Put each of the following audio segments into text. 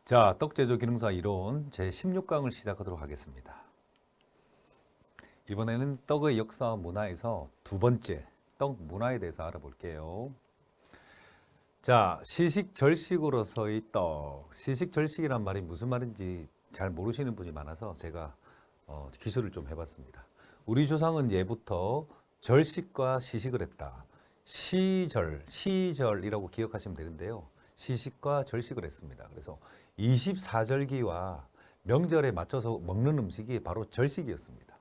자, 떡제조 기능사 이론 제16강을 시작하도록 하겠습니다. 이번에는 떡의 역사와 문화에서 두 번째, 떡 문화에 대해서 알아볼게요. 자, 시식절식으로서의 떡. 시식절식이란 말이 무슨 말인지 잘 모르시는 분이 많아서 제가 기술을 좀 해봤습니다. 우리 조상은 예부터 절식과 시식을 했다. 시절이라고 기억하시면 되는데요. 시식과 절식을 했습니다. 그래서 24절기와 명절에 맞춰서 먹는 음식이 바로 절식이었습니다.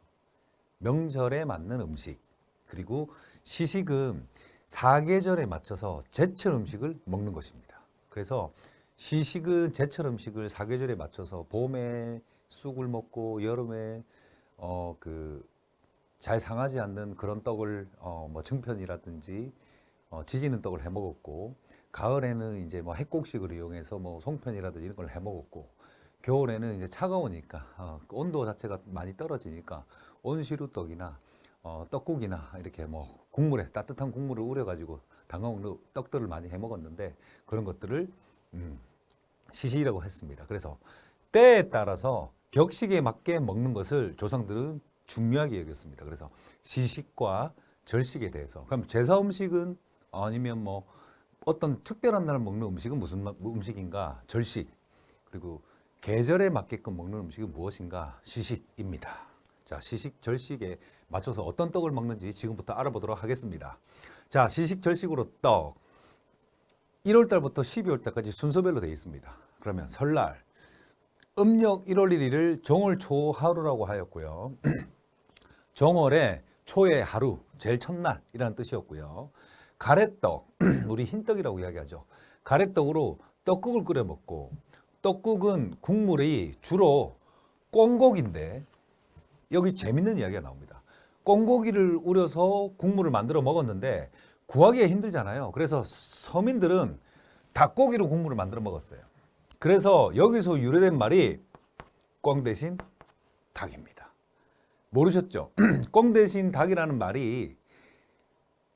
명절에 맞는 음식. 그리고 시식은 사계절에 맞춰서 제철 음식을 먹는 것입니다. 그래서 시식은 제철 음식을 사계절에 맞춰서 봄에 쑥을 먹고 여름에 잘 상하지 않는 그런 떡을 뭐 증편이라든지 지지는 떡을 해 먹었고, 가을에는 이제 뭐 핵곡식을 이용해서 뭐 송편이라든지 이런 걸 해 먹었고, 겨울에는 이제 차가우니까 온도 자체가 많이 떨어지니까 온시루떡이나 떡국이나 이렇게 뭐 국물에 따뜻한 국물을 우려가지고 담가먹는 떡들을 많이 해 먹었는데, 그런 것들을 시식이라고 했습니다. 그래서 때에 따라서 격식에 맞게 먹는 것을 조상들은 중요하게 여겼습니다. 그래서 시식과 절식에 대해서, 그럼 제사 음식은 아니면 뭐 어떤 특별한 날 먹는 음식은 무슨 음식인가? 절식. 그리고 계절에 맞게끔 먹는 음식은 무엇인가? 시식입니다. 자, 시식 절식에 맞춰서 어떤 떡을 먹는지 지금부터 알아보도록 하겠습니다. 자, 시식 절식으로 떡. 1월 달부터 12월 달까지 순서별로 되어 있습니다. 그러면 설날, 음력 1월 1일을 정월초하루라고 하였고요. 정월의 초의 하루, 제일 첫날이라는 뜻이었고요. 가래떡, 우리 흰떡이라고 이야기하죠. 가래떡으로 떡국을 끓여 먹고, 떡국은 국물이 주로 꿩고기인데, 여기 재밌는 이야기가 나옵니다. 꿩고기를 우려서 국물을 만들어 먹었는데 구하기가 힘들잖아요. 그래서 서민들은 닭고기로 국물을 만들어 먹었어요. 그래서 여기서 유래된 말이 꿩 대신 닭입니다. 모르셨죠? 꿩 대신 닭이라는 말이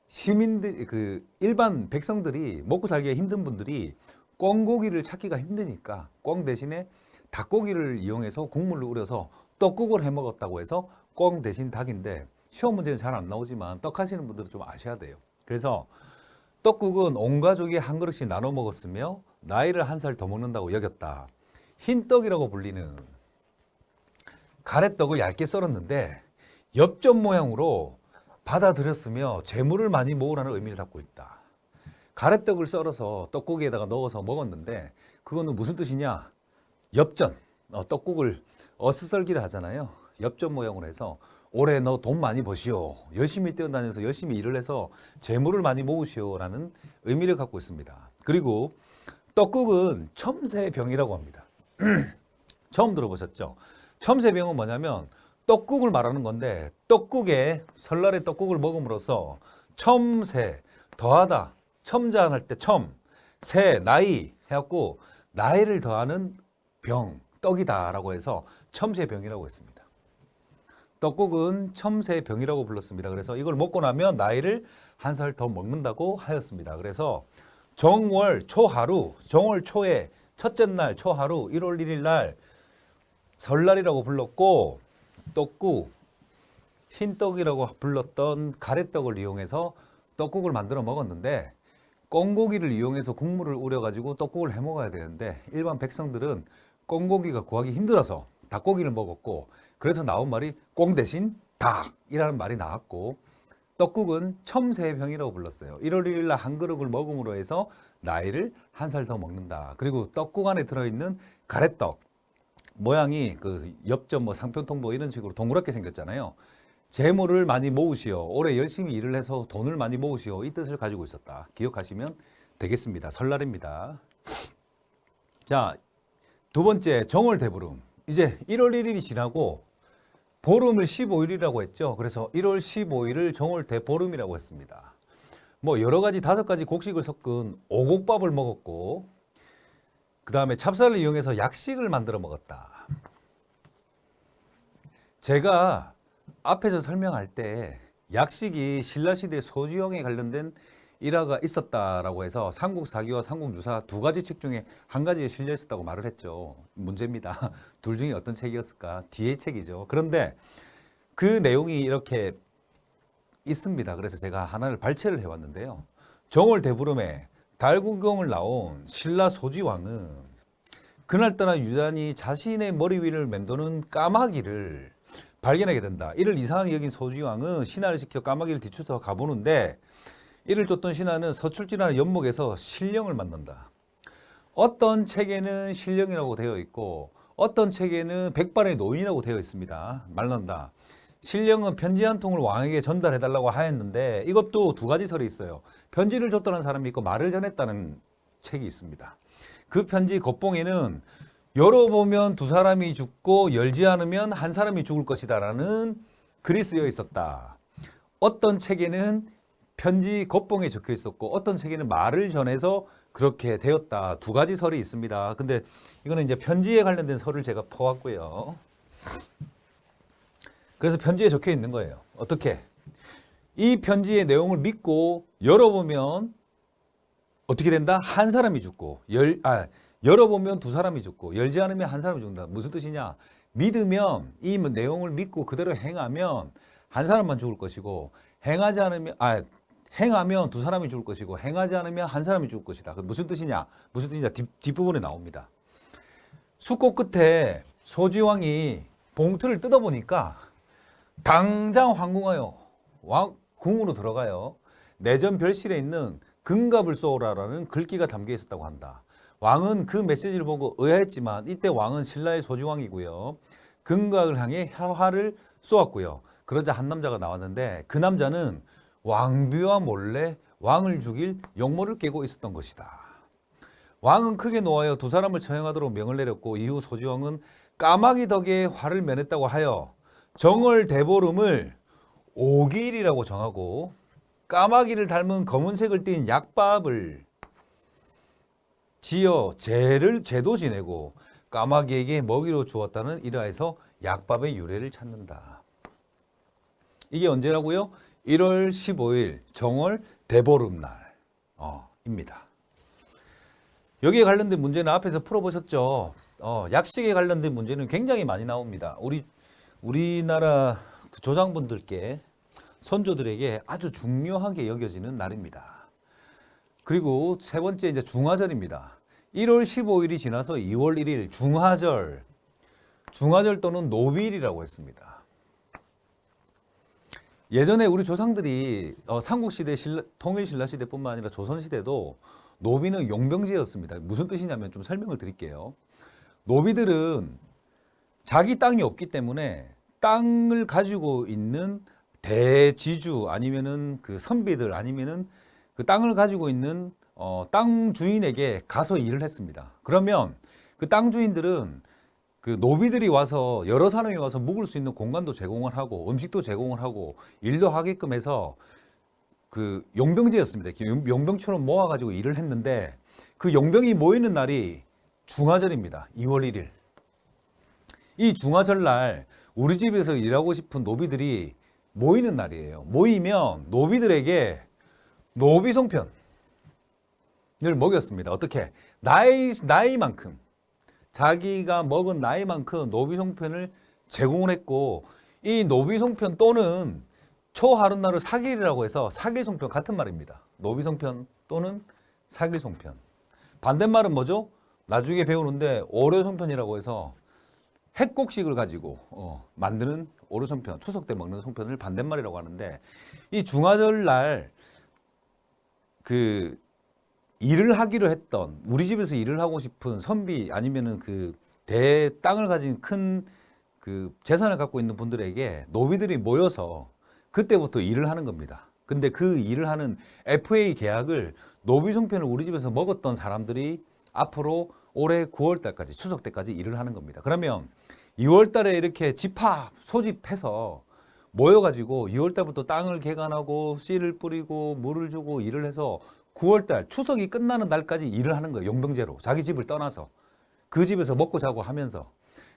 시민들, 일반 백성들이 먹고 살기가 힘든 분들이 꿩고기를 찾기가 힘드니까 꿩 대신에 닭고기를 이용해서 국물을 우려서 떡국을 해 먹었다고 해서 꿩 대신 닭인데, 시험 문제는 잘 안 나오지만 떡 하시는 분들은 좀 아셔야 돼요. 그래서 떡국은 온 가족이 한 그릇씩 나눠 먹었으며 나이를 한 살 더 먹는다고 여겼다. 흰떡이라고 불리는 가래떡을 얇게 썰었는데 엽전 모양으로 받아들였으며 재물을 많이 모으라는 의미를 담고 있다. 가래떡을 썰어서 떡국에다가 넣어서 먹었는데 그거는 무슨 뜻이냐? 엽전, 떡국을 어스썰기를 하잖아요. 엽전 모양으로 해서 올해 너 돈 많이 버시오. 열심히 뛰어다녀서 열심히 일을 해서 재물을 많이 모으시오라는 의미를 갖고 있습니다. 그리고 떡국은 첨세병이라고 합니다. 처음 들어보셨죠? 첨세병은 뭐냐면 떡국을 말하는 건데, 떡국에 설날에 떡국을 먹음으로써 첨세, 더하다, 첨자할 때 첨, 세, 나이 해갖고 나이를 더하는 병, 떡이다라고 해서 첨세병이라고 했습니다. 떡국은 첨세병이라고 불렀습니다. 그래서 이걸 먹고 나면 나이를 한 살 더 먹는다고 하였습니다. 그래서 정월 초하루, 정월 초의 첫째 날 초하루, 1월 1일 날 설날이라고 불렀고, 떡국, 흰떡이라고 불렀던 가래떡을 이용해서 떡국을 만들어 먹었는데, 꿩고기를 이용해서 국물을 우려가지고 떡국을 해 먹어야 되는데 일반 백성들은 꿩고기가 구하기 힘들어서 닭고기를 먹었고, 그래서 나온 말이 꿩 대신 닭이라는 말이 나왔고, 떡국은 첨세병이라고 불렀어요. 1월 1일 날 한 그릇을 먹음으로 해서 나이를 한 살 더 먹는다. 그리고 떡국 안에 들어있는 가래떡 모양이 엽전 뭐 상편통 뭐 이런 식으로 동그랗게 생겼잖아요. 재물을 많이 모으시오. 올해 열심히 일을 해서 돈을 많이 모으시오. 이 뜻을 가지고 있었다. 기억하시면 되겠습니다. 설날입니다. 자, 두 번째, 정월 대보름. 이제 1월 1일이 지나고 보름을 15일이라고 했죠. 그래서 1월 15일을 정월 대보름이라고 했습니다. 뭐 여러 가지 5가지 곡식을 섞은 오곡밥을 먹었고, 그 다음에 찹쌀을 이용해서 약식을 만들어 먹었다. 제가 앞에서 설명할 때 약식이 신라시대 소주영에 관련된 일화가 있었다라고 해서 삼국사기와 삼국유사 두 가지 책 중에 한 가지에 실려 있었다고 말을 했죠. 문제입니다. 둘 중에 어떤 책이었을까? 뒤의 책이죠. 그런데 그 내용이 이렇게 있습니다. 그래서 제가 하나를 발췌를 해왔는데요. 정월대보름에 달구경을 나온 신라 소지왕은 그날따라 유단이 자신의 머리 위를 맴도는 까마귀를 발견하게 된다. 이를 이상하게 여긴 소지왕은 신하를 시켜 까마귀를 뒤쫓아 가보는데 이를 쫓던 신하는 서출지라는 연못에서 신령을 만난다. 어떤 책에는 신령이라고 되어 있고 어떤 책에는 백발의 노인이라고 되어 있습니다. 만난다. 신령은 편지 한 통을 왕에게 전달해달라고 하였는데 이것도 두 가지 설이 있어요. 편지를 줬다는 사람이 있고 말을 전했다는 책이 있습니다. 그 편지 겉봉에는 열어보면 두 사람이 죽고 열지 않으면 한 사람이 죽을 것이다 라는 글이 쓰여 있었다. 어떤 책에는 편지 겉봉에 적혀 있었고 어떤 책에는 말을 전해서 그렇게 되었다. 두 가지 설이 있습니다. 근데 이거는 이제 편지에 관련된 설을 제가 퍼왔고요. 그래서 편지에 적혀 있는 거예요. 어떻게? 이 편지의 내용을 믿고 열어보면 어떻게 된다? 한 사람이 죽고 열어보면 두 사람이 죽고 열지 않으면 한 사람이 죽는다. 무슨 뜻이냐? 믿으면 이 내용을 믿고 그대로 행하면 한 사람만 죽을 것이고 행하면 두 사람이 죽을 것이고 행하지 않으면 한 사람이 죽을 것이다. 무슨 뜻이냐? 무슨 뜻이냐? 뒷부분에 나옵니다. 숫꽃 끝에 소지왕이 봉투를 뜯어보니까 당장 황궁하여 궁으로 들어가요. 내전 별실에 있는 금갑을 쏘라라는 글귀가 담겨 있었다고 한다. 왕은 그 메시지를 보고 의아했지만 이때 왕은 신라의 소지왕이고요. 금각을 향해 화를 쏘았고요. 그러자 한 남자가 나왔는데 그 남자는 왕비와 몰래 왕을 죽일 역모를 깨고 있었던 것이다. 왕은 크게 노하여 두 사람을 처형하도록 명을 내렸고 이후 소지왕은 까마귀 덕에 화를 면했다고 하여 정월대보름을 오기일이라고 정하고 까마귀를 닮은 검은색을 띤 약밥을 지어 제도 지내고 까마귀에게 먹이로 주었다는 일화에서 약밥의 유래를 찾는다. 이게 언제라고요? 1월 15일 정월 대보름날입니다. 여기에 관련된 문제는 앞에서 풀어보셨죠? 약식에 관련된 문제는 굉장히 많이 나옵니다. 우리나라 조상분들께 선조들에게 아주 중요하게 여겨지는 날입니다. 그리고 세 번째 이제 중화절입니다. 1월 15일이 지나서 2월 1일 중화절 또는 노비일이라고 했습니다. 예전에 우리 조상들이 삼국시대 통일신라시대뿐만 아니라 조선시대도 노비는 용병제였습니다. 무슨 뜻이냐면 좀 설명을 드릴게요. 노비들은 자기 땅이 없기 때문에 땅을 가지고 있는 대지주 아니면은 그 선비들 아니면은 그 땅을 가지고 있는 땅 주인에게 가서 일을 했습니다. 그러면 그 땅 주인들은 그 노비들이 와서 여러 사람이 와서 묵을 수 있는 공간도 제공을 하고 음식도 제공을 하고 일도 하게끔 해서 그 용병제였습니다. 용병처럼 모아가지고 일을 했는데 그 용병이 모이는 날이 중화절입니다. 2월 1일. 이 중화절 날 우리 집에서 일하고 싶은 노비들이 모이는 날이에요. 모이면 노비들에게 노비송편을 먹였습니다. 어떻게? 나이만큼 자기가 먹은 나이만큼 노비송편을 제공을 했고 이 노비송편 또는 초하룻날을 사길이라고 해서 사길송편 같은 말입니다. 노비송편 또는 사길송편. 반대말은 뭐죠? 나중에 배우는데 오려송편이라고 해서 핵곡식을 가지고 만드는 오려송편, 추석 때 먹는 송편을 반대말이라고 하는데 이 중화절 날 그 일을 하기로 했던 우리 집에서 일을 하고 싶은 선비 아니면은 그 대 땅을 가진 큰 그 재산을 갖고 있는 분들에게 노비들이 모여서 그때부터 일을 하는 겁니다. 근데 그 일을 하는 FA 계약을 노비송편을 우리 집에서 먹었던 사람들이 앞으로 올해 9월 달까지 추석 때까지 일을 하는 겁니다. 그러면 2월 달에 이렇게 소집해서 모여가지고 2월 달부터 땅을 개간하고 씨를 뿌리고 물을 주고 일을 해서 9월 달 추석이 끝나는 날까지 일을 하는 거예요. 용병제로 자기 집을 떠나서 그 집에서 먹고 자고 하면서.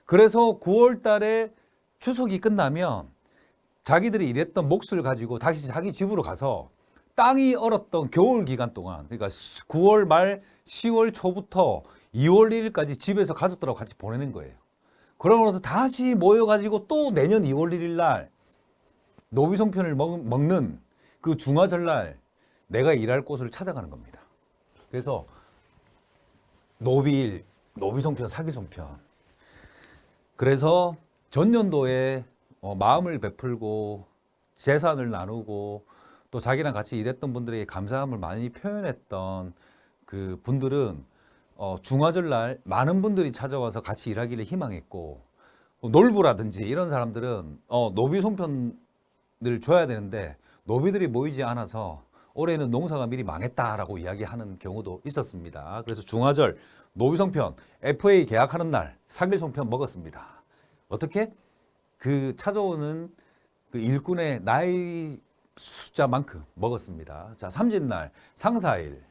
그래서 9월 달에 추석이 끝나면 자기들이 일했던 몫을 가지고 다시 자기 집으로 가서 땅이 얼었던 겨울 기간 동안, 그러니까 9월 말 10월 초부터 2월 1일까지 집에서 가족들하고 같이 보내는 거예요. 그러면서 다시 모여가지고 또 내년 2월 1일 날 노비송편을 먹는 그 중화절날 내가 일할 곳을 찾아가는 겁니다. 그래서 노비일, 노비송편, 사기송편. 그래서 전년도에 마음을 베풀고 재산을 나누고 또 자기랑 같이 일했던 분들에게 감사함을 많이 표현했던 그 분들은 중화절날 많은 분들이 찾아와서 같이 일하기를 희망했고, 놀부라든지 이런 사람들은 노비송편을 줘야 되는데 노비들이 모이지 않아서 올해는 농사가 미리 망했다라고 이야기하는 경우도 있었습니다. 그래서 중화절, 노비송편, FA 계약하는 날 사길송편 먹었습니다. 어떻게? 그 찾아오는 그 일꾼의 나이 숫자만큼 먹었습니다. 자, 삼진날, 상사일.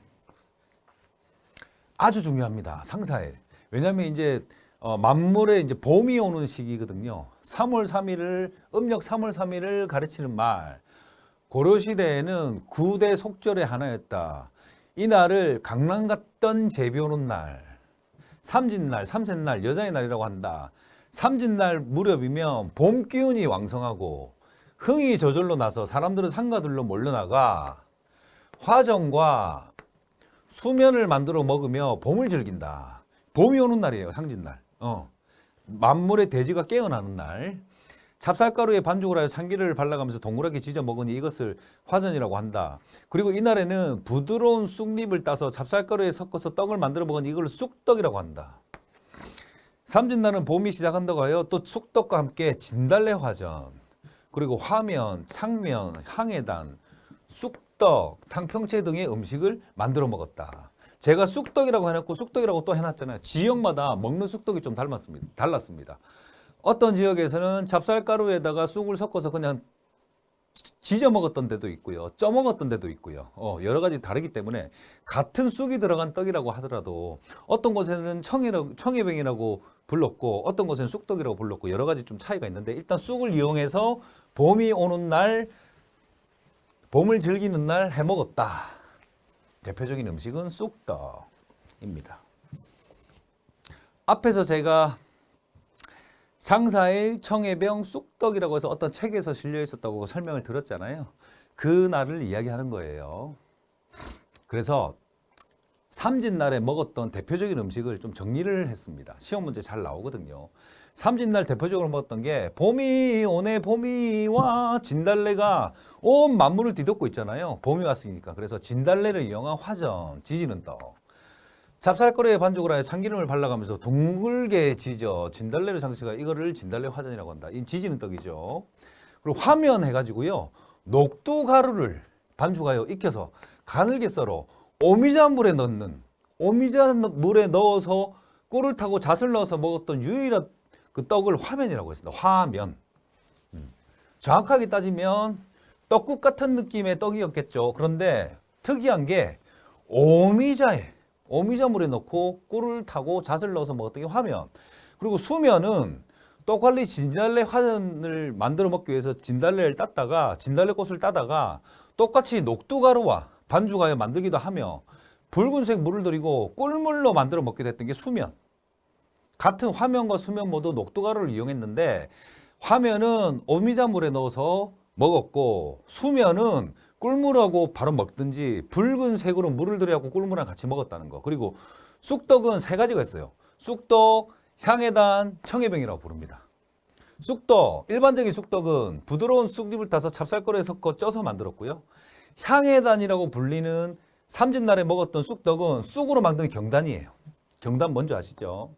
아주 중요합니다. 상사일. 왜냐하면 이제 만물에 이제 봄이 오는 시기거든요. 3월 3일을 음력 3월 3일을 가르치는 말. 고려 시대에는 9대 속절의 하나였다. 이 날을 강남 갔던 제비 오는 날, 삼진날, 삼셋날, 여자의 날이라고 한다. 삼진날 무렵이면 봄 기운이 왕성하고 흥이 저절로 나서 사람들은 상가들로 몰려나가 화정과 수면을 만들어 먹으며 봄을 즐긴다. 봄이 오는 날이에요. 상진날. 만물의 대지가 깨어나는 날. 찹쌀가루에 반죽을 하여 참기름을 발라가면서 동그랗게 지져 먹으니 이것을 화전이라고 한다. 그리고 이날에는 부드러운 쑥잎을 따서 찹쌀가루에 섞어서 떡을 만들어 먹으니 이걸 쑥떡이라고 한다. 삼진날은 봄이 시작한다고 하여 또 쑥떡과 함께 진달래 화전, 그리고 화면, 창면, 향해단, 쑥떡, 탕평채 등의 음식을 만들어 먹었다. 제가 쑥떡이라고 해놓고 쑥떡이라고 또 해놨잖아요. 지역마다 먹는 쑥떡이 좀 달랐습니다. 어떤 지역에서는 찹쌀가루에다가 쑥을 섞어서 그냥 지져 먹었던 데도 있고요. 쪄 먹었던 데도 있고요. 여러 가지 다르기 때문에 같은 쑥이 들어간 떡이라고 하더라도 어떤 곳에는 청해병이라고 불렀고 어떤 곳에는 쑥떡이라고 불렀고 여러 가지 좀 차이가 있는데, 일단 쑥을 이용해서 봄이 오는 날, 봄을 즐기는 날 해먹었다. 대표적인 음식은 쑥떡입니다. 앞에서 제가 상사일, 청해병, 쑥떡이라고 해서 어떤 책에서 실려 있었다고 설명을 드렸잖아요. 그 날을 이야기하는 거예요. 그래서 삼진날에 먹었던 대표적인 음식을 좀 정리를 했습니다. 시험 문제 잘 나오거든요. 삼진날 대표적으로 먹었던 게 봄이 오네 봄이 와, 진달래가 온 만물을 뒤덮고 있잖아요. 봄이 왔으니까. 그래서 진달래를 이용한 화전, 지지는 떡. 찹쌀가루에 반죽을 하여 참기름을 발라가면서 둥글게 지져 진달래를 장식하 이거를 진달래 화전이라고 한다. 이 지지는 떡이죠. 그리고 화면 해가지고요, 녹두가루를 반죽하여 익혀서 가늘게 썰어 오미자물에 넣어서 꿀을 타고 잣을 넣어서 먹었던 유일한 그 떡을 화면이라고 했습니다. 화면. 정확하게 따지면 떡국 같은 느낌의 떡이었겠죠. 그런데 특이한 게 오미자물에 넣고 꿀을 타고 잣을 넣어서 먹었던 게 화면. 그리고 수면은 떡갈리 진달래 화전을 만들어 먹기 위해서 진달래꽃을 따다가 똑같이 녹두가루와 반죽하여 만들기도 하며 붉은색 물을 들이고 꿀물로 만들어 먹기도 했던 게 수면. 같은 화면과 수면 모두 녹두가루를 이용했는데 화면은 오미자물에 넣어서 먹었고 수면은 꿀물하고 바로 먹든지 붉은색으로 물을 들여갖고 꿀물이랑 같이 먹었다는 거. 그리고 쑥떡은 세 가지가 있어요. 쑥떡, 향해단, 청해병이라고 부릅니다. 쑥떡, 일반적인 쑥떡은 부드러운 쑥잎을 따서 찹쌀가루에 섞어 쪄서 만들었고요. 향해단이라고 불리는 삼진날에 먹었던 쑥떡은 쑥으로 만든 경단이에요. 경단 뭔지 아시죠?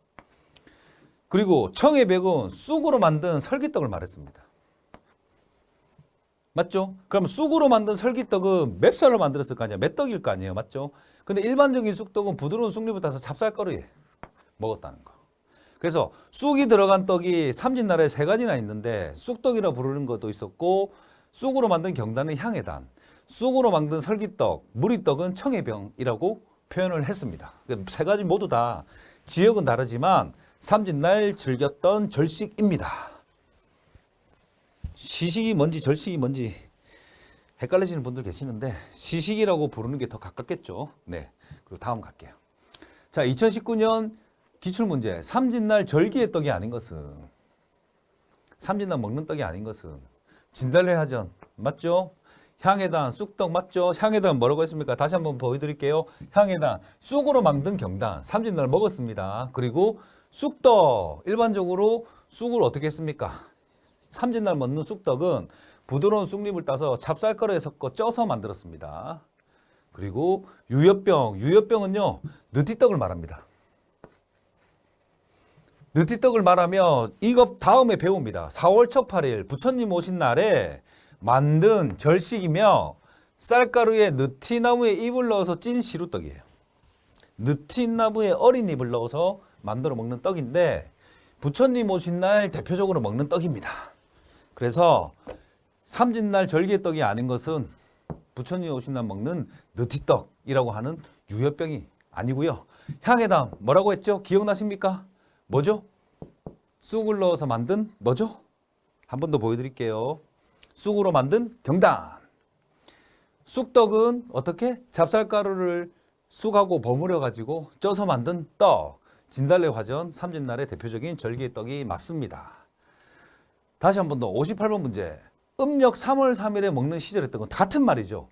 그리고 청해병은 쑥으로 만든 설기떡을 말했습니다. 맞죠? 그럼 쑥으로 만든 설기떡은 맵쌀로 만들었을 거 아니에요. 맷떡일 거 아니에요. 맞죠? 근데 일반적인 쑥떡은 부드러운 쑥잎을 따서 찹쌀가루에 먹었다는 거. 그래서 쑥이 들어간 떡이 삼진날에 세 가지나 있는데 쑥떡이라 부르는 것도 있었고, 쑥으로 만든 경단은 향해단, 쑥으로 만든 설기떡, 무리떡은 청해병이라고 표현을 했습니다. 세 가지 모두 다 지역은 다르지만 삼진날 즐겼던 절식입니다. 시식이 뭔지 절식이 뭔지 헷갈리시는 분들 계시는데 시식이라고 부르는 게 더 가깝겠죠. 네. 그리고 다음 갈게요. 자, 2019년 기출문제. 삼진날 절기의 떡이 아닌 것은, 삼진날 먹는 떡이 아닌 것은 진달래화전 맞죠? 향해단 쑥떡 맞죠? 향해단 뭐라고 했습니까? 다시 한번 보여드릴게요. 향해단 쑥으로 만든 경단 삼진날 먹었습니다. 그리고 쑥떡 일반적으로 쑥을 어떻게 했습니까? 삼진날 먹는 쑥떡은 부드러운 쑥잎을 따서 찹쌀가루에 섞어 쪄서 만들었습니다. 그리고 유엽병, 유엽병은요 느티떡을 말합니다. 느티떡을 말하며 이거 다음에 배웁니다. 4월 첫 8일 부처님 오신 날에 만든 절식이며 쌀가루에 느티나무에 잎을 넣어서 찐 시루떡이에요. 느티나무에 어린 잎을 넣어서 만들어 먹는 떡인데 부처님 오신 날 대표적으로 먹는 떡입니다. 그래서 삼진날 절기의 떡이 아닌 것은 부처님 오신 날 먹는 느티떡이라고 하는 유엽병이 아니고요. 향해담 뭐라고 했죠? 기억나십니까? 뭐죠? 쑥을 넣어서 만든 뭐죠? 한 번 더 보여드릴게요. 쑥으로 만든 경단. 쑥떡은 어떻게? 찹쌀가루를 쑥하고 버무려 가지고 쪄서 만든 떡. 진달래 화전 삼진날의 대표적인 절기의 떡이 맞습니다. 다시 한 번 더 58번 문제. 음력 3월 3일에 먹는 시절의 떡은 같은 말이죠.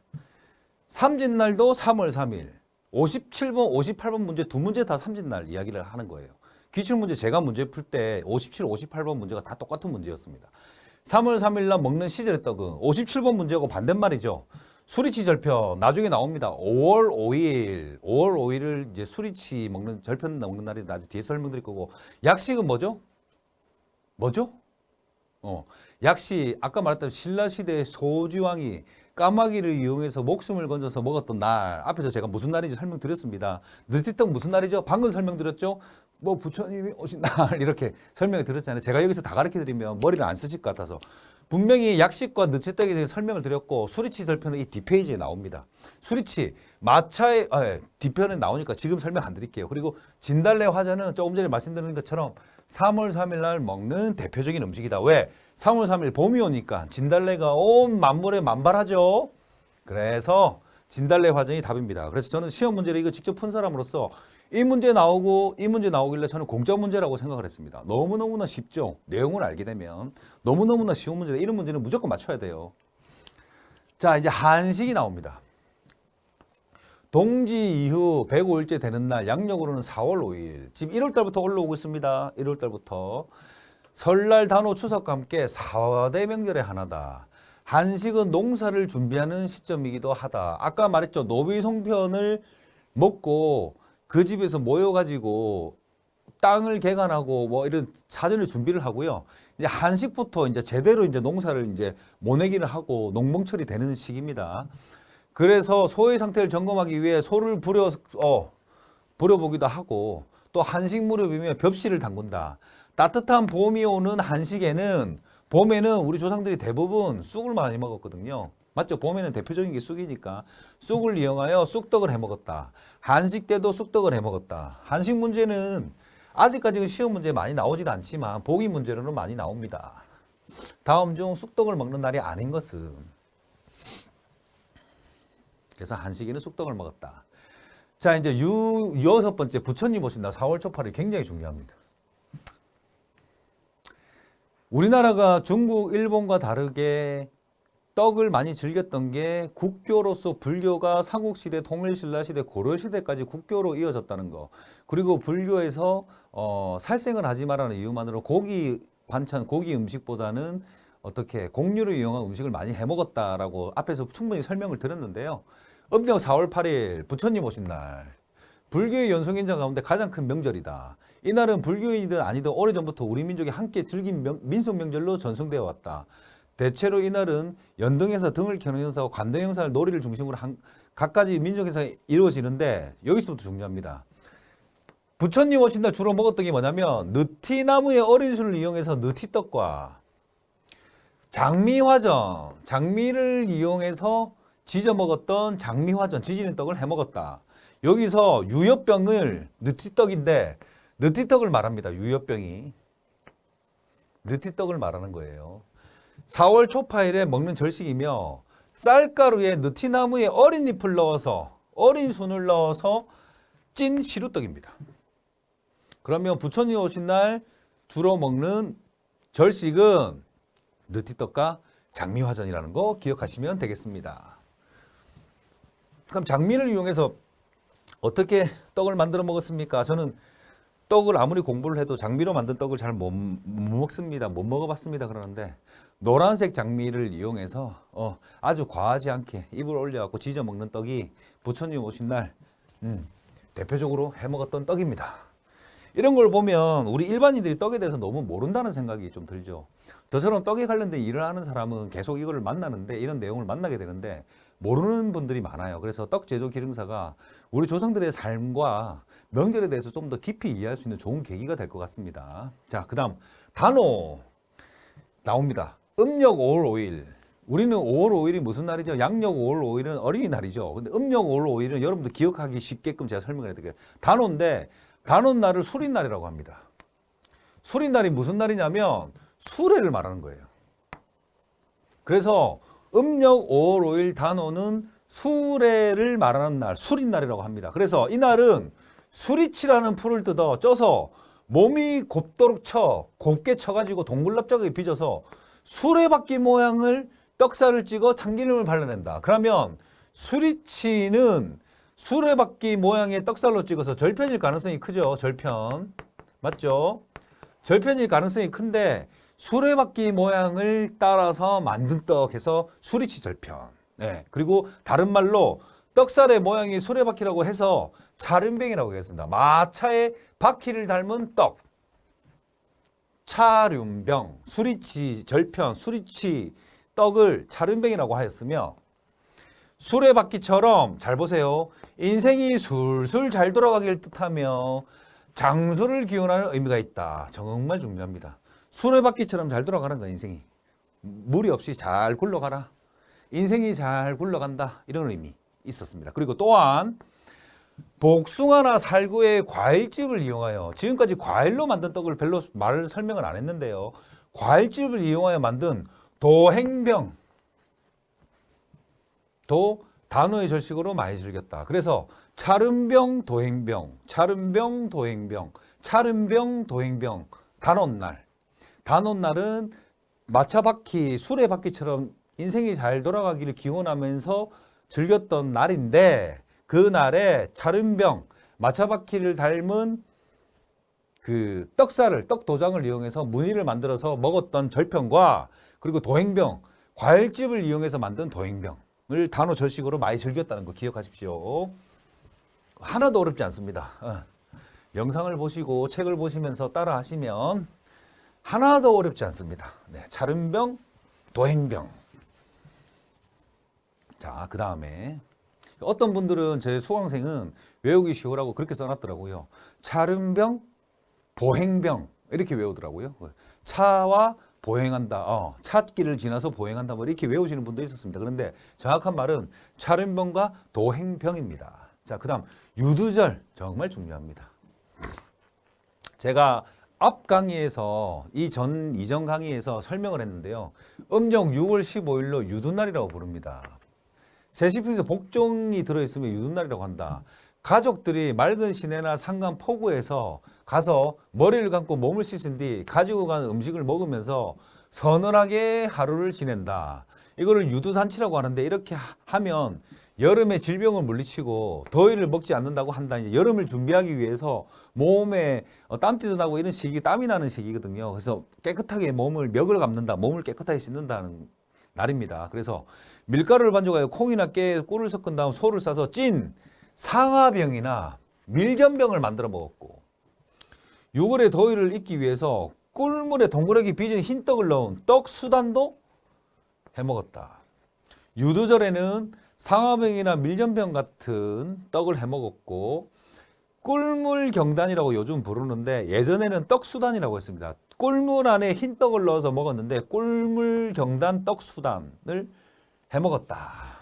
삼진날도 3월 3일. 57번, 58번 문제 두 문제 다 삼진날 이야기를 하는 거예요. 기출문제 제가 문제 풀 때 57, 58번 문제가 다 똑같은 문제였습니다. 3월 3일 날 먹는 시절의 떡은 57번 문제하고 반대말이죠. 수리치 절편 나중에 나옵니다. 5월 5일. 5월 5일을 이제 수리치 먹는 절편 먹는 날이 나중에 뒤에 설명드릴 거고 약식은 뭐죠? 뭐죠? 약식 아까 말했던 신라시대 소주왕이 까마귀를 이용해서 목숨을 건져서 먹었던 날 앞에서 제가 무슨 날인지 설명드렸습니다. 느티떡 무슨 날이죠? 방금 설명드렸죠? 뭐 부처님이 오신 날 이렇게 설명을 드렸잖아요. 제가 여기서 다 가르쳐 드리면 머리를 안 쓰실 것 같아서 분명히 약식과 느티떡에 대해 설명을 드렸고 수리치 절편은 이 뒷페이지에 나옵니다. 수리치 마차의 뒷편에 나오니까 지금 설명 안 드릴게요. 그리고 진달래 화자는 조금 전에 말씀드린 것처럼 3월 3일 날 먹는 대표적인 음식이다. 왜? 3월 3일 봄이 오니까 진달래가 온 만물에 만발하죠. 그래서 진달래 화전이 답입니다. 그래서 저는 시험 문제를 이거 직접 푼 사람으로서 이 문제 나오고 이 문제 나오길래 저는 공짜 문제라고 생각을 했습니다. 너무너무나 쉽죠. 내용을 알게 되면 너무너무나 쉬운 문제다. 이런 문제는 무조건 맞춰야 돼요. 자, 이제 한식이 나옵니다. 동지 이후 105일째 되는 날 양력으로는 4월 5일. 지금 1월 달부터 올라오고 있습니다. 1월 달부터. 설날, 단오, 추석과 함께 4대 명절의 하나다. 한식은 농사를 준비하는 시점이기도 하다. 아까 말했죠. 노비송편을 먹고 그 집에서 모여가지고 땅을 개간하고 뭐 이런 사전에 준비를 하고요. 이제 한식부터 이제 제대로 이제 농사를 이제 모내기를 하고 농멍철이 되는 시기입니다. 그래서 소의 상태를 점검하기 위해 소를 부려보기도 하고 또 한식 무렵이면 벽시를 담근다. 따뜻한 봄이 오는 한식에는 봄에는 우리 조상들이 대부분 쑥을 많이 먹었거든요. 맞죠? 봄에는 대표적인 게 쑥이니까 쑥을 이용하여 쑥떡을 해 먹었다. 한식 때도 쑥떡을 해 먹었다. 한식 문제는 아직까지는 시험 문제 많이 나오지도 않지만 보기 문제로는 많이 나옵니다. 다음 중 쑥떡을 먹는 날이 아닌 것은 그래서 한식에는 쑥떡을 먹었다. 자, 이제 여섯 번째 부처님 오신다. 4월 초 8일 굉장히 중요합니다. 우리나라가 중국, 일본과 다르게 떡을 많이 즐겼던 게 국교로서 불교가 삼국시대, 통일신라시대, 고려시대까지 국교로 이어졌다는 거. 그리고 불교에서 살생을 하지 말라는 이유만으로 고기 반찬, 고기 음식보다는 어떻게 공유를 이용한 음식을 많이 해먹었다라고 앞에서 충분히 설명을 드렸는데요. 음력 4월 8일 부처님 오신 날. 불교의 연속인자 가운데 가장 큰 명절이다. 이날은 불교인이든 아니든 오래전부터 우리 민족이 함께 즐긴 민속 명절로 전승되어 왔다. 대체로 이날은 연등에서 등을 켜는 행사와 관등 행사를 놀이를 중심으로 각가지 민족 행사가 이루어지는데 여기서부터 중요합니다. 부처님 오신 날 주로 먹었던 게 뭐냐면 느티나무의 어린 순을 이용해서 느티떡과 장미화전, 장미를 이용해서 지져 먹었던 장미화전, 지지는 떡을 해 먹었다. 여기서 유엽병을 느티떡인데 느티떡을 말합니다. 유엽병이 느티떡을 말하는 거예요. 4월 초파일에 먹는 절식이며 쌀가루에 느티나무에 어린 잎을 넣어서 어린 순을 넣어서 찐 시루떡입니다. 그러면 부처님 오신 날 주로 먹는 절식은 느티떡과 장미화전이라는 거 기억하시면 되겠습니다. 그럼 장미를 이용해서 어떻게 떡을 만들어 먹었습니까? 저는 떡을 아무리 공부를 해도 장미로 만든 떡을 잘 못 먹습니다. 못 먹어봤습니다. 그러는데 노란색 장미를 이용해서 아주 과하지 않게 입을 올려갖고 지져 먹는 떡이 부처님 오신 날 대표적으로 해 먹었던 떡입니다. 이런 걸 보면 우리 일반인들이 떡에 대해서 너무 모른다는 생각이 좀 들죠. 저처럼 떡에 관련된 일을 하는 사람은 계속 이거를 만나는데 이런 내용을 만나게 되는데 모르는 분들이 많아요. 그래서 떡 제조 기능사가 우리 조상들의 삶과 명절에 대해서 좀 더 깊이 이해할 수 있는 좋은 계기가 될 것 같습니다. 자, 그 다음 단오 나옵니다. 음력 5월 5일. 우리는 5월 5일이 무슨 날이죠? 양력 5월 5일은 어린이날이죠. 근데 음력 5월 5일은 여러분들 기억하기 쉽게끔 제가 설명을 해드릴게요. 단오인데 단오날을 수린날이라고 합니다. 수린날이 무슨 날이냐면 수레를 말하는 거예요. 그래서 음력 5월 5일 단오는 수레를 말하는 날, 수린날이라고 합니다. 그래서 이날은 수리치라는 풀을 뜯어 쪄서 몸이 곱도록 곱게 쳐가지고 동글납작하게 빚어서 수레바퀴 모양을 떡살을 찍어 참기름을 발라낸다. 그러면 수리치는 수레바퀴 모양의 떡살로 찍어서 절편일 가능성이 크죠. 절편. 맞죠? 절편일 가능성이 큰데 수레바퀴 모양을 따라서 만든 떡해서 수리치 절편. 네. 그리고 다른 말로 떡살의 모양이 수레바퀴라고 해서 차륜병이라고 하겠습니다. 마차의 바퀴를 닮은 떡. 차륜병, 수리치 절편, 수리치 떡을 차륜병이라고 하였으며 수레바퀴처럼 잘 보세요. 인생이 술술 잘 돌아가길 뜻하며 장수를 기원하는 의미가 있다. 정말 중요합니다. 수레바퀴처럼 잘 돌아가는 거야, 인생이. 무리 없이 잘 굴러가라. 인생이 잘 굴러간다. 이런 의미 있었습니다. 그리고 또한 복숭아나 살구의 과일즙을 이용하여 지금까지 과일로 만든 떡을 별로 설명을 안 했는데요. 과일즙을 이용하여 만든 도행병. 도 단오의 절식으로 많이 즐겼다. 그래서 차른병, 도행병, 차른병, 도행병, 차른병, 도행병, 단오날. 단오날은 마차바퀴, 수레바퀴처럼 인생이 잘 돌아가기를 기원하면서 즐겼던 날인데 그날에 차른병, 마차바퀴를 닮은 그 떡살을, 떡도장을 이용해서 무늬를 만들어서 먹었던 절편과 그리고 도행병, 과일즙을 이용해서 만든 도행병을 단오 절식으로 많이 즐겼다는 거 기억하십시오. 하나도 어렵지 않습니다. 영상을 보시고 책을 보시면서 따라 하시면 하나도 어렵지 않습니다. 네, 차른병, 도행병. 자, 그 다음에 어떤 분들은 제 수강생은 외우기 쉬우라고 그렇게 써놨더라고요. 차른병, 보행병 이렇게 외우더라고요. 차와 보행한다. 찻길을 지나서 보행한다. 뭐 이렇게 외우시는 분도 있었습니다. 그런데 정확한 말은 차른병과 도행병입니다. 자, 그 다음 유두절 정말 중요합니다. 제가 앞 강의에서 이전 강의에서 설명을 했는데요. 음력 6월 15일로 유두날이라고 부릅니다. 세시필에서 복종이 들어있으면 유두날이라고 한다. 가족들이 맑은 시내나 산간 포구에서 가서 머리를 감고 몸을 씻은 뒤 가지고 간 음식을 먹으면서 서늘하게 하루를 지낸다. 이거를 유두잔치라고 하는데 이렇게 하면 여름에 질병을 물리치고 더위를 먹지 않는다고 한다. 이제 여름을 준비하기 위해서 몸에 땀띠도 나고 이런 시기, 땀이 나는 시기거든요. 그래서 깨끗하게 멱을 감는다. 몸을 깨끗하게 씻는다는 날입니다. 그래서 밀가루를 반죽하여 콩이나 깨에 꿀을 섞은 다음 소를 싸서 찐 상아병이나 밀전병을 만들어 먹었고 6월의 더위를 잊기 위해서 꿀물에 동그랗게 빚은 흰떡을 넣은 떡수단도 해먹었다. 유두절에는 상아병이나 밀전병 같은 떡을 해먹었고 꿀물경단이라고 요즘 부르는데 예전에는 떡수단이라고 했습니다. 꿀물 안에 흰떡을 넣어서 먹었는데 꿀물경단 떡수단을 해먹었다.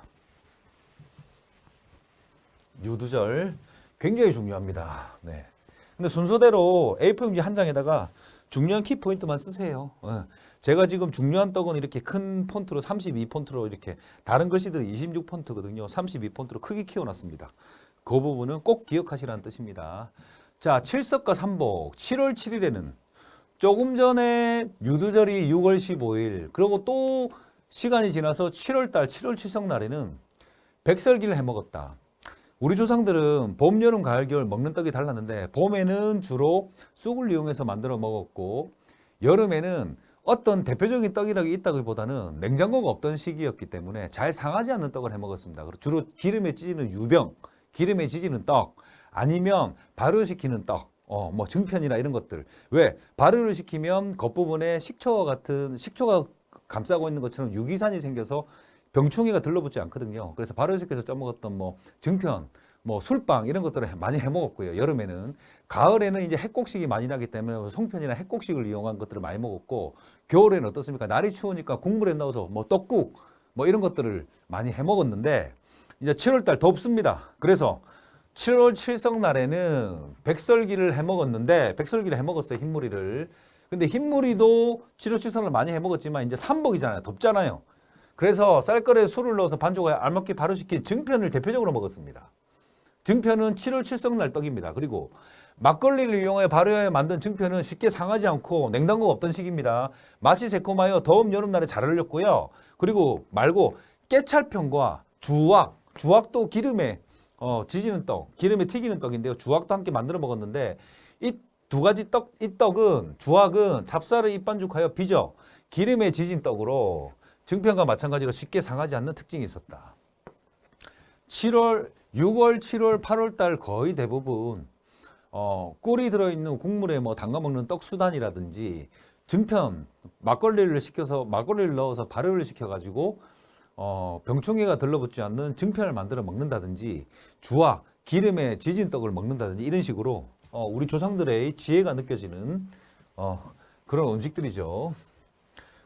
유두절 굉장히 중요합니다. 네. 근데 순서대로 A4 용지 한 장에다가 중요한 키포인트만 쓰세요. 제가 지금 중요한 떡은 이렇게 큰 폰트로 32폰트로 이렇게 다른 글씨들은 26폰트거든요. 32폰트로 크게 키워놨습니다. 그 부분은 꼭 기억하시라는 뜻입니다. 자, 칠석과 삼복. 7월 7일에는 조금 전에 유두절이 6월 15일 그리고 또 시간이 지나서 7월달 7월 칠성날에는 백설기를 해먹었다. 우리 조상들은 봄, 여름, 가을, 겨울 먹는 떡이 달랐는데 봄에는 주로 쑥을 이용해서 만들어 먹었고 여름에는 어떤 대표적인 떡이라고 있다기보다는 냉장고가 없던 시기였기 때문에 잘 상하지 않는 떡을 해 먹었습니다. 주로 기름에 찌지는 유병, 기름에 지지는 떡, 아니면 발효시키는 떡, 뭐 증편이나 이런 것들. 왜? 발효를 시키면 겉부분에 식초와 같은 식초가 감싸고 있는 것처럼 유기산이 생겨서 병충해가 들러붙지 않거든요. 그래서 발효시켜서 쪄먹었던 뭐 증편, 뭐 술빵 이런 것들을 많이 해 먹었고요. 여름에는. 가을에는 이제 핵곡식이 많이 나기 때문에 송편이나 핵곡식을 이용한 것들을 많이 먹었고 겨울에는 어떻습니까? 날이 추우니까 국물에 넣어서 뭐 떡국 뭐 이런 것들을 많이 해 먹었는데 이제 7월달 덥습니다. 그래서 7월 칠성날에는 백설기를 해 먹었는데 백설기를 해 먹었어요. 흰무리를. 근데 흰무리도 7월 칠성날 많이 해 먹었지만 이제 삼복이잖아요. 덥잖아요. 그래서 쌀거리에 술을 넣어서 반죽에 알맞게 발효시킨 증편을 대표적으로 먹었습니다. 증편은 7월 칠성날 떡입니다. 그리고 막걸리를 이용해 발효해 만든 증편은 쉽게 상하지 않고 냉장고가 없던 시기입니다. 맛이 새콤하여 더운 여름날에 잘 어울렸고요. 그리고 말고 깨찰편과 주악도 기름에 지지는 떡, 기름에 튀기는 떡인데요. 주악도 함께 만들어 먹었는데 이 두 가지 이 떡은 주악은 찹쌀을 입반죽하여 빚어 기름에 지진 떡으로 증편과 마찬가지로 쉽게 상하지 않는 특징이 있었다. 6월, 7월, 8월 달 거의 대부분 꿀이 들어있는 국물에 뭐 담가 먹는 떡 수단이라든지 증편, 막걸리를 넣어서 발효를 시켜가지고 병충해가 들러붙지 않는 증편을 만들어 먹는다든지 주악, 기름에 지진 떡을 먹는다든지 이런 식으로 우리 조상들의 지혜가 느껴지는 그런 음식들이죠.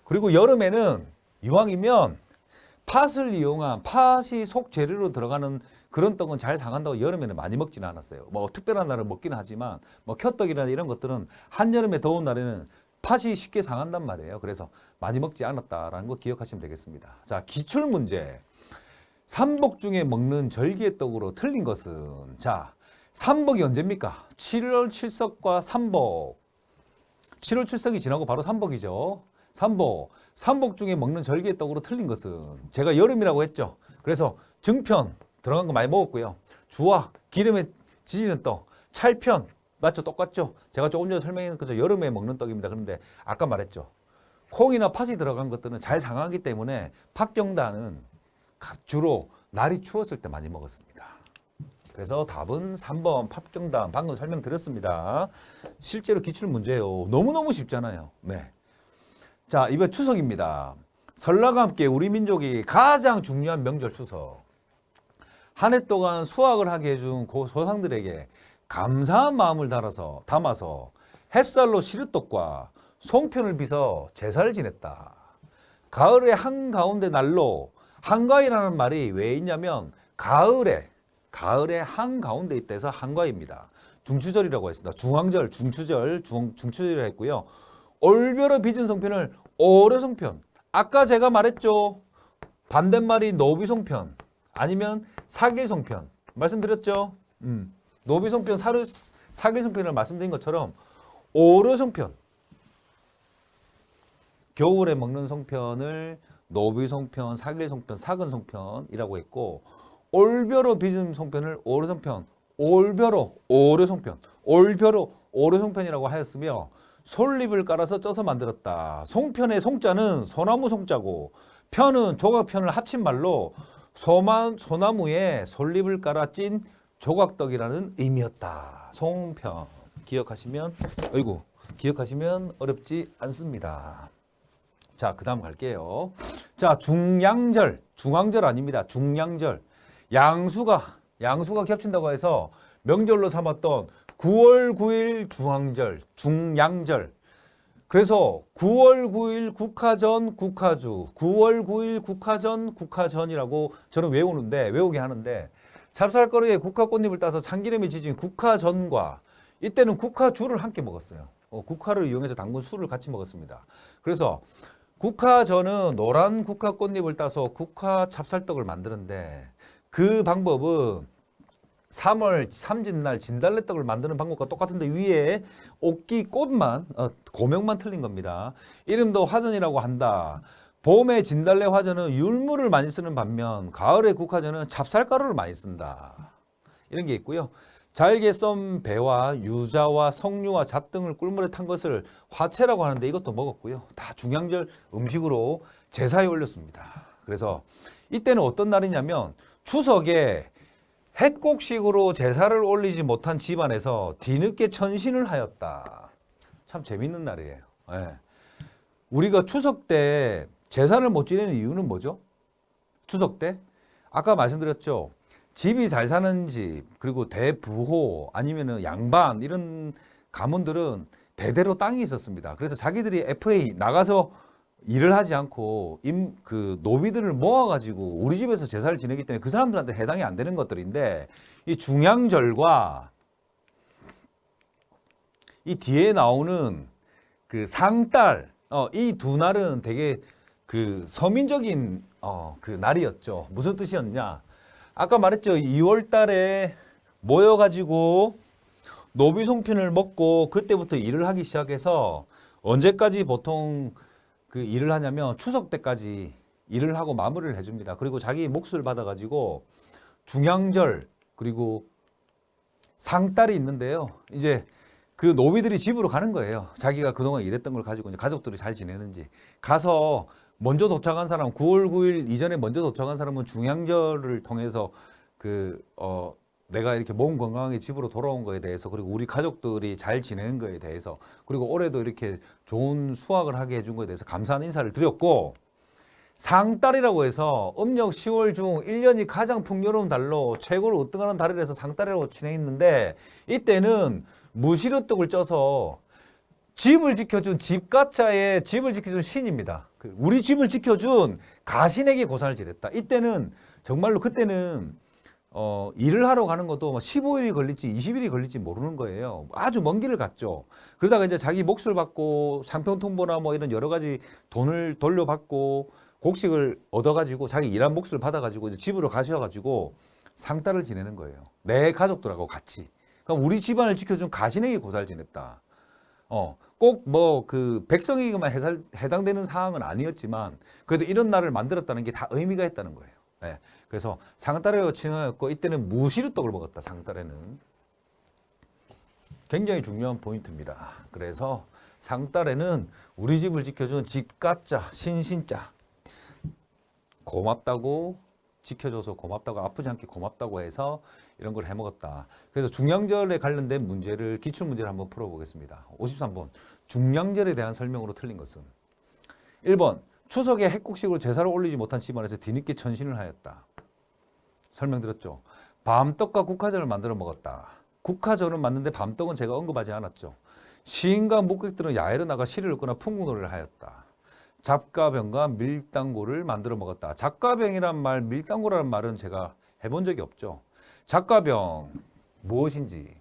그리고 여름에는 이왕이면 팥이 속 재료로 들어가는 그런 떡은 잘 상한다고 여름에는 많이 먹지는 않았어요. 뭐 특별한 날은 먹기는 하지만 뭐 켜떡이나 이런 것들은 한여름에 더운 날에는 팥이 쉽게 상한단 말이에요. 그래서 많이 먹지 않았다라는 거 기억하시면 되겠습니다. 자, 기출문제. 삼복 중에 먹는 절기의 떡으로 틀린 것은 자, 삼복이 언제입니까? 7월 칠석과 삼복. 7월 칠석이 지나고 바로 삼복이죠. 삼복 중에 먹는 절기의 떡으로 틀린 것은 제가 여름이라고 했죠. 그래서 증편 들어간 거 많이 먹었고요. 주악, 기름에 지지는 떡, 찰편 맞죠? 똑같죠? 제가 조금 전에 설명했던 거죠. 여름에 먹는 떡입니다. 그런데 아까 말했죠. 콩이나 팥이 들어간 것들은 잘 상하기 때문에 팥경단은 주로 날이 추웠을 때 많이 먹었습니다. 그래서 답은 3번 팥경단 방금 설명드렸습니다. 실제로 기출 문제예요. 너무너무 쉽잖아요. 네. 자, 이번 추석입니다. 설날과 함께 우리 민족이 가장 중요한 명절 추석. 한 해 동안 수확을 하게 해준 그 조상들에게 감사한 마음을 담아서 햅쌀로 시루떡과 송편을 빚어 제사를 지냈다. 가을의 한가운데 날로 한가위라는 말이 왜 있냐면 가을에 한가운데 있다 해서 한가위입니다. 중추절이라고 했습니다. 중황절, 중추절이라고 했고요. 올벼러 빚은 송편을 오려송편. 아까 제가 말했죠. 반대말이 노비송편 아니면 사길송편 말씀드렸죠. 노비송편, 사길송편을 말씀드린 것처럼 오려송편. 겨울에 먹는 송편을 노비송편, 사길송편, 사근송편이라고 했고 올벼러 빚은 송편을 오려송편, 올벼러 오려송편이라고 하였으며 솔잎을 깔아서 쪄서 만들었다. 송편의 송자는 소나무 송자고 편은 조각편을 합친 말로 소나무에 솔잎을 깔아 찐 조각떡이라는 의미였다. 송편. 기억하시면 어렵지 않습니다. 자, 그 다음 갈게요. 자, 중양절 아닙니다. 중양절. 양수가 겹친다고 해서 명절로 삼았던 9월 9일 중양절. 그래서 9월 9일 국화전 국화주, 9월 9일 국화전이라고 저는 외우게 하는데 찹쌀가루에 국화꽃잎을 따서 참기름에 지진 국화전과 이때는 국화주를 함께 먹었어요. 국화를 이용해서 담근 술을 같이 먹었습니다. 그래서 국화전은 노란 국화 꽃잎을 따서 국화 찹쌀떡을 만드는데 그 방법은 3월 삼진날 진달래떡을 만드는 방법과 똑같은데 위에 옥기 꽃만 고명만 틀린 겁니다. 이름도 화전이라고 한다. 봄에 진달래 화전은 율무를 많이 쓰는 반면 가을에 국화전은 찹쌀가루를 많이 쓴다. 이런 게 있고요. 잘게 썬 배와 유자와 석류와 잣 등을 꿀물에 탄 것을 화채라고 하는데 이것도 먹었고요. 다 중양절 음식으로 제사에 올렸습니다. 그래서 이때는 어떤 날이냐면 추석에 핵곡식으로 제사를 올리지 못한 집안에서 뒤늦게 천신을 하였다. 참 재밌는 날이에요. 예. 우리가 추석 때 제사를 못 지내는 이유는 뭐죠? 추석 때? 아까 말씀드렸죠. 집이 잘 사는 집, 그리고 대부호 아니면은 양반 이런 가문들은 대대로 땅이 있었습니다. 그래서 자기들이 FA 나가서 일을 하지 않고 그 노비들을 모아가지고 우리 집에서 제사를 지내기 때문에 그 사람들한테 해당이 안 되는 것들인데 이 중양절과 이 뒤에 나오는 그 상달 이 두 날은 되게 그 서민적인 그 날이었죠. 무슨 뜻이었냐? 아까 말했죠. 2월 달에 모여가지고 노비 송편을 먹고 그때부터 일을 하기 시작해서 언제까지 보통 그 일을 하냐면 추석 때까지 일을 하고 마무리를 해줍니다. 그리고 자기 몫을 받아가지고 중양절 그리고 상달이 있는데요. 이제 그 노비들이 집으로 가는 거예요. 자기가 그동안 일했던 걸 가지고 이제 가족들이 잘 지내는지 가서 먼저 도착한 사람 9월 9일 이전에 먼저 도착한 사람은 중양절을 통해서 내가 이렇게 몸 건강하게 집으로 돌아온 거에 대해서 그리고 우리 가족들이 잘 지내는 거에 대해서 그리고 올해도 이렇게 좋은 수확을 하게 해준 거에 대해서 감사한 인사를 드렸고 상달이라고 해서 음력 10월 중 1년이 가장 풍요로운 달로 최고로 으뜸하는 달을 해서 상달이라고 진행했는데 이때는 무시루떡을 쪄서 집을 지켜준 집가짜의 집을 지켜준 신입니다. 우리 집을 지켜준 가신에게 고산을 지냈다. 이때는 정말로 그때는 일을 하러 가는 것도 15일이 걸릴지 20일이 걸릴지 모르는 거예요. 아주 먼 길을 갔죠. 그러다가 이제 자기 몫을 받고 상평통보나 뭐 이런 여러 가지 돈을 돌려받고 곡식을 얻어가지고 자기 일한 몫을 받아가지고 이제 집으로 가셔가지고 상달을 지내는 거예요. 내 가족들하고 같이. 그럼 우리 집안을 지켜준 가신에게 고사를 지냈다. 꼭 뭐 그 백성에게만 해당되는 사항은 아니었지만 그래도 이런 날을 만들었다는 게 다 의미가 있다는 거예요. 네. 그래서 상달이라고 칭하였고 이때는 무시루떡을 먹었다. 상달에는 굉장히 중요한 포인트입니다. 그래서 상달에는 우리 집을 지켜준 집가짜 신신자 고맙다고 지켜줘서 고맙다고 아프지 않게 고맙다고 해서 이런 걸 해먹었다. 그래서 중양절에 관련된 문제를 기출문제를 한번 풀어보겠습니다. 53번 중양절에 대한 설명으로 틀린 것은 1번 추석에 핵곡식으로 제사를 올리지 못한 집안에서 뒤늦게 천신을 하였다. 설명드렸죠. 밤떡과 국화전을 만들어 먹었다. 국화전을 만드는데 밤떡은 제가 언급하지 않았죠. 시인과 목객들은 야외로 나가 시를 읽거나 풍문놀이를 하였다. 잡가병과 밀당고를 만들어 먹었다. 잡가병이란 말, 밀당고라는 말은 제가 해본 적이 없죠. 잡가병 무엇인지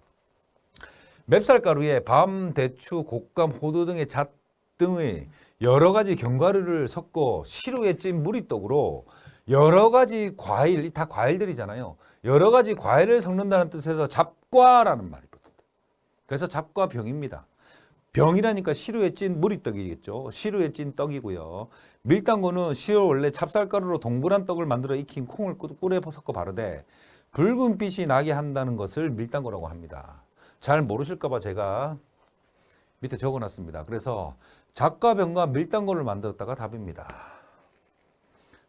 맵쌀가루에 밤, 대추, 곶감, 호두 등의 잣 등의 여러 가지 견과류를 섞어 시루에 찐 무리떡으로 여러 가지 과일, 다 과일들이잖아요. 여러 가지 과일을 섞는다는 뜻에서 잡과라는 말이 붙었다. 그래서 잡과병입니다. 병이라니까 시루에 찐 무리떡이겠죠. 시루에 찐 떡이고요. 밀당고는 시루 원래 찹쌀가루로 동그란 떡을 만들어 익힌 콩을 꿀에 섞어 바르되 붉은 빛이 나게 한다는 것을 밀당고라고 합니다. 잘 모르실까 봐 제가 밑에 적어놨습니다. 그래서 잡과병과 밀당고를 만들었다가 답입니다.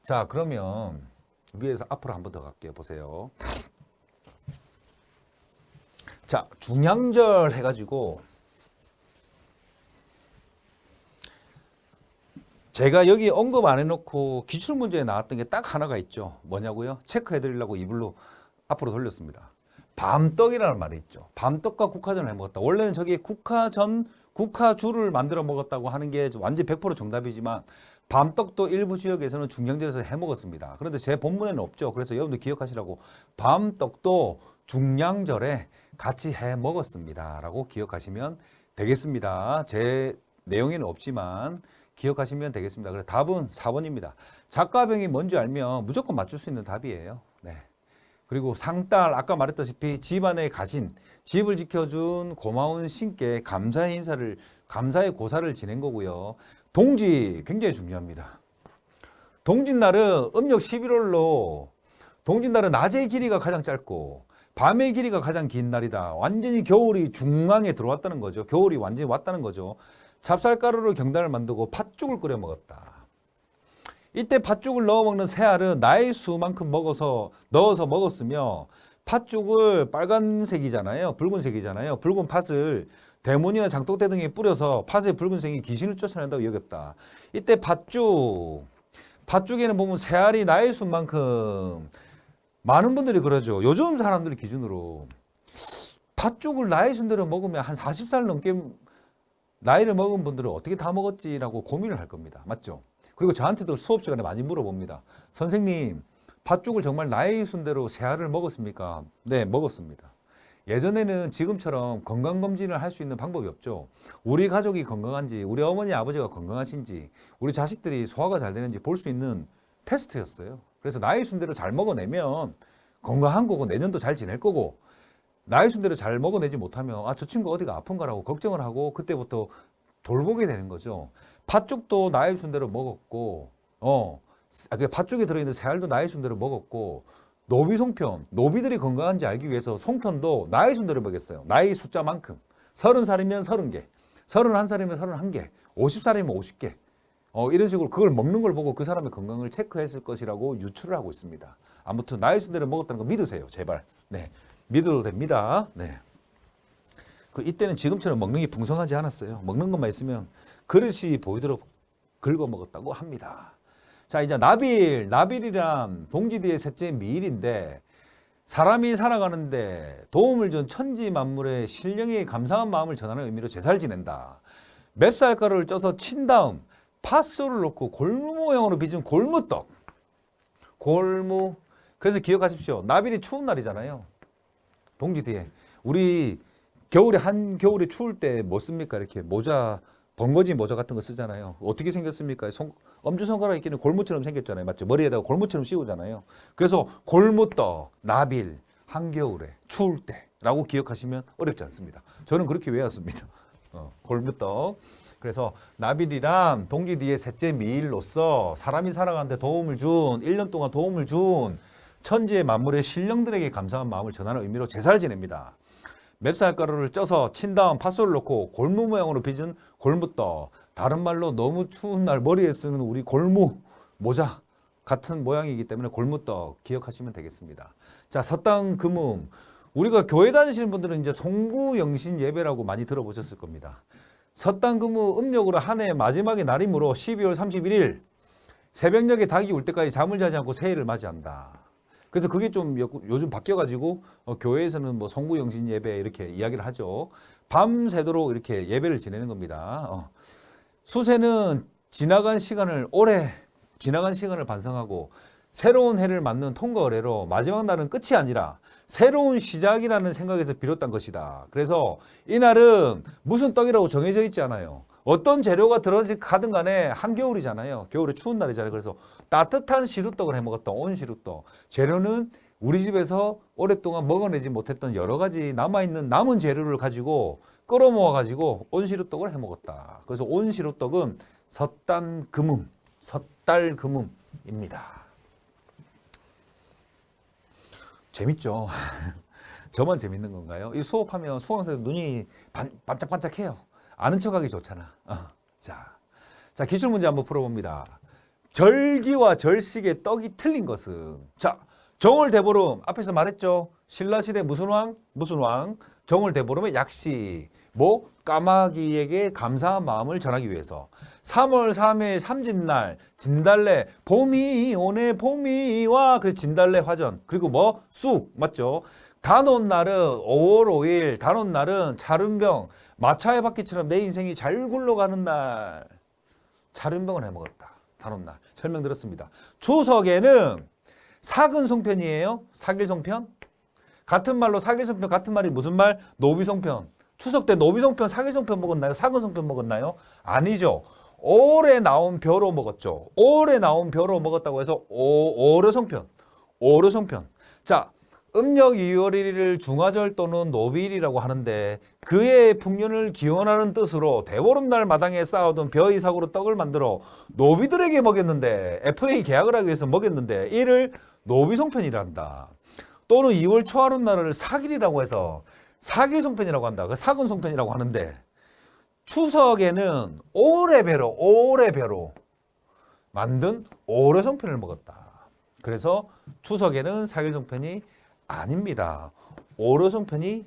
자, 그러면 위에서 앞으로 한 번 더 갈게요. 보세요. 자, 중양절 해가지고 제가 여기 언급 안 해놓고 기출문제에 나왔던 게 딱 하나가 있죠. 뭐냐고요? 체크해드리려고 이불로 앞으로 돌렸습니다. 밤떡이라는 말이 있죠. 밤떡과 국화전을 해 먹었다. 원래는 저게 국화전, 국화주를 만들어 먹었다고 하는 게 완전 100% 정답이지만 밤떡도 일부 지역에서는 중량절에서 해 먹었습니다. 그런데 제 본문에는 없죠. 그래서 여러분들 기억하시라고 밤떡도 중량절에 같이 해 먹었습니다. 라고 기억하시면 되겠습니다. 제 내용에는 없지만 기억하시면 되겠습니다. 그래서 답은 4번입니다. 작가병이 뭔지 알면 무조건 맞출 수 있는 답이에요. 네. 그리고 상딸, 아까 말했다시피 집안의 가신, 집을 지켜준 고마운 신께 감사의 인사를, 감사의 고사를 지낸 거고요. 동지 굉장히 중요합니다. 동짓날은 음력 11월로 동짓날은 낮의 길이가 가장 짧고 밤의 길이가 가장 긴 날이다. 완전히 겨울이 중앙에 들어왔다는 거죠. 겨울이 완전히 왔다는 거죠. 찹쌀가루로 경단을 만들고 팥죽을 끓여 먹었다. 이때 팥죽을 넣어 먹는 새알은 나의 수만큼 넣어서 먹었으며 팥죽을 빨간색이잖아요. 붉은색이잖아요. 붉은 팥을 대문이나 장독대 등에 뿌려서 팥의 붉은색이 귀신을 쫓아낸다고 여겼다. 이때 팥죽에는 보면 새알이 나의 수만큼 많은 분들이 그러죠. 요즘 사람들 기준으로 팥죽을 나의 순대로 먹으면 한 40살 넘게 나이를 먹은 분들은 어떻게 다 먹었지라고 고민을 할 겁니다. 맞죠? 그리고 저한테도 수업 시간에 많이 물어봅니다. 선생님, 팥죽을 정말 나이 순대로 새알을 먹었습니까? 네, 먹었습니다. 예전에는 지금처럼 건강검진을 할 수 있는 방법이 없죠. 우리 가족이 건강한지, 우리 어머니, 아버지가 건강하신지, 우리 자식들이 소화가 잘 되는지 볼 수 있는 테스트였어요. 그래서 나이 순대로 잘 먹어내면 건강한 거고 내년도 잘 지낼 거고, 나이 순대로 잘 먹어내지 못하면 저 친구 어디가 아픈가라고 걱정을 하고 그때부터 돌보게 되는 거죠. 팥죽도 나이 순대로 먹었고, 팥죽에 들어있는 새알도 나이 순대로 먹었고, 노비 송편, 노비들이 건강한지 알기 위해서 송편도 나이 순대로 먹였어요. 나이 숫자만큼. 30살이면 30개, 31살이면 31개, 50살이면 50개. 이런 식으로 그걸 먹는 걸 보고 그 사람의 건강을 체크했을 것이라고 유추를 하고 있습니다. 아무튼 나이 순대를 먹었다는 거 믿으세요. 제발. 네, 믿어도 됩니다. 네. 이때는 지금처럼 먹는 게 풍성하지 않았어요. 먹는 것만 있으면 그릇이 보이도록 긁어 먹었다고 합니다. 자, 이제 나빌이란 동지 뒤의 셋째 미일인데 사람이 살아가는데 도움을 준 천지 만물의 신령에 감사한 마음을 전하는 의미로 제사를 지낸다. 맵쌀가루를 쪄서 친 다음 팥소를 넣고 골무 모양으로 빚은 골무떡. 골무. 그래서 기억하십시오. 나빌이 추운 날이잖아요. 동지 뒤에. 우리 한겨울에 추울 때 뭐 씁니까? 이렇게 모자, 번거지 모자 같은 거 쓰잖아요. 어떻게 생겼습니까? 엄지손가락 있기는 골무처럼 생겼잖아요. 맞죠? 머리에다가 골무처럼 씌우잖아요. 그래서 골무떡, 나빌, 한겨울에 추울 때라고 기억하시면 어렵지 않습니다. 저는 그렇게 외웠습니다. 골무떡. 그래서 나빌이란 동지 뒤의 셋째 미일로서 사람이 살아가는데 1년 동안 도움을 준 천지의 만물의 신령들에게 감사한 마음을 전하는 의미로 제사를 지냅니다. 맵쌀가루를 쪄서 친 다음 팥소를 넣고 골무 모양으로 빚은 골무떡. 다른 말로 너무 추운 날 머리에 쓰는 우리 골무 모자 같은 모양이기 때문에 골무떡 기억하시면 되겠습니다. 자, 섣당 금음. 우리가 교회 다니시는 분들은 이제 송구영신 예배라고 많이 들어보셨을 겁니다. 섣당 금음 음력으로 한 해 마지막의 날이므로 12월 31일 새벽녘에 닭이 울 때까지 잠을 자지 않고 새해를 맞이한다. 그래서 그게 좀 요즘 바뀌어가지고 교회에서는 뭐 송구영신 예배 이렇게 이야기를 하죠. 밤새도록 이렇게 예배를 지내는 겁니다. 수세는 지나간 시간을 반성하고 새로운 해를 맞는 통과 의례로 마지막 날은 끝이 아니라 새로운 시작이라는 생각에서 비롯된 것이다. 그래서 이날은 무슨 떡이라고 정해져 있지 않아요. 어떤 재료가 들어가든 간에 한겨울이잖아요. 겨울에 추운 날이잖아요. 그래서 따뜻한 시루떡을 해 먹었다. 온시루떡. 재료는 우리 집에서 오랫동안 먹어내지 못했던 여러 가지 남아있는 남은 재료를 가지고 끌어 모아가지고 온시루떡을 해 먹었다. 그래서 온시루떡은 섣달금음입니다. 재밌죠? 저만 재밌는 건가요? 이 수업하면 수강생들 눈이 반짝반짝해요. 아는 척하기 좋잖아. 자, 기출문제 한번 풀어봅니다. 절기와 절식의 떡이 틀린 것은? 자, 정월대보름 앞에서 말했죠. 신라시대 무슨 왕? 정월대보름의 약시. 까마귀에게 감사한 마음을 전하기 위해서. 3월 3일 삼진날 진달래 봄이 오네 봄이 와. 그래서 진달래 화전. 그리고 쑥 맞죠? 단오날은 5월 5일 단오날은 차른병 마차의 바퀴처럼 내 인생이 잘 굴러가는 날. 차른병을 해먹었다. 단오날 설명드렸습니다. 추석에는 사근송편이에요. 사길송편. 같은 말로 사길송편 같은 말이 무슨 말? 노비송편. 추석 때 노비송편, 사기송편 먹었나요? 사근송편 먹었나요? 아니죠. 올해 나온 벼로 먹었죠. 올해 나온 벼로 먹었다고 해서 오려송편. 오려송편. 자, 음력 2월 1일을 중화절 또는 노비일이라고 하는데 그의 풍년을 기원하는 뜻으로 대보름날 마당에 쌓아둔 벼의 사고로 떡을 만들어 노비들에게 먹였는데 FA 계약을 하기 위해서 먹였는데 이를 노비송편이란다. 또는 2월 초하룻날을 사길이라고 해서 사길송편이라고 한다. 그 사근송편이라고 하는데 추석에는 오래배로 만든 오려송편을 먹었다. 그래서 추석에는 사길송편이 아닙니다. 오려송편이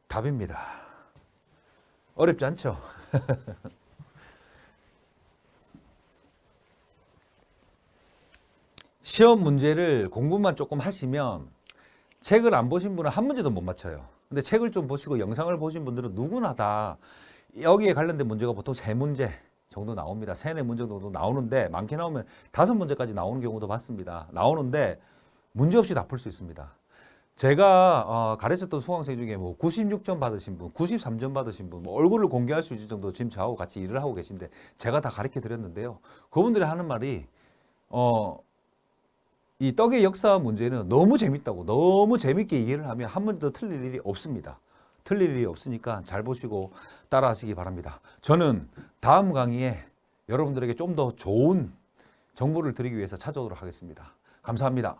답입니다. 어렵지 않죠? 시험 문제를 공부만 조금 하시면 책을 안 보신 분은 한 문제도 못 맞춰요. 근데 책을 좀 보시고 영상을 보신 분들은 누구나 다 여기에 관련된 문제가 보통 3문제 정도 나옵니다. 3, 4문제 정도 나오는데 많게 나오면 5문제까지 나오는 경우도 봤습니다. 나오는데 문제 없이 다 풀 수 있습니다. 제가 가르쳤던 수강생 중에 뭐 96점 받으신 분, 93점 받으신 분, 뭐 얼굴을 공개할 수 있을 정도 지금 저하고 같이 일을 하고 계신데 제가 다 가르쳐 드렸는데요. 그분들이 하는 말이 이 떡의 역사 문제는 너무 재밌다고 너무 재밌게 이해를 하면 한 문제도 틀릴 일이 없습니다. 틀릴 일이 없으니까 잘 보시고 따라 하시기 바랍니다. 저는 다음 강의에 여러분들에게 좀 더 좋은 정보를 드리기 위해서 찾아오도록 하겠습니다. 감사합니다.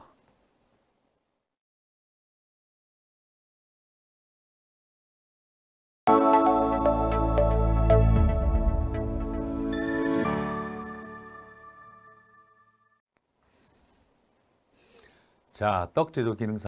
자, 떡 제조 기능사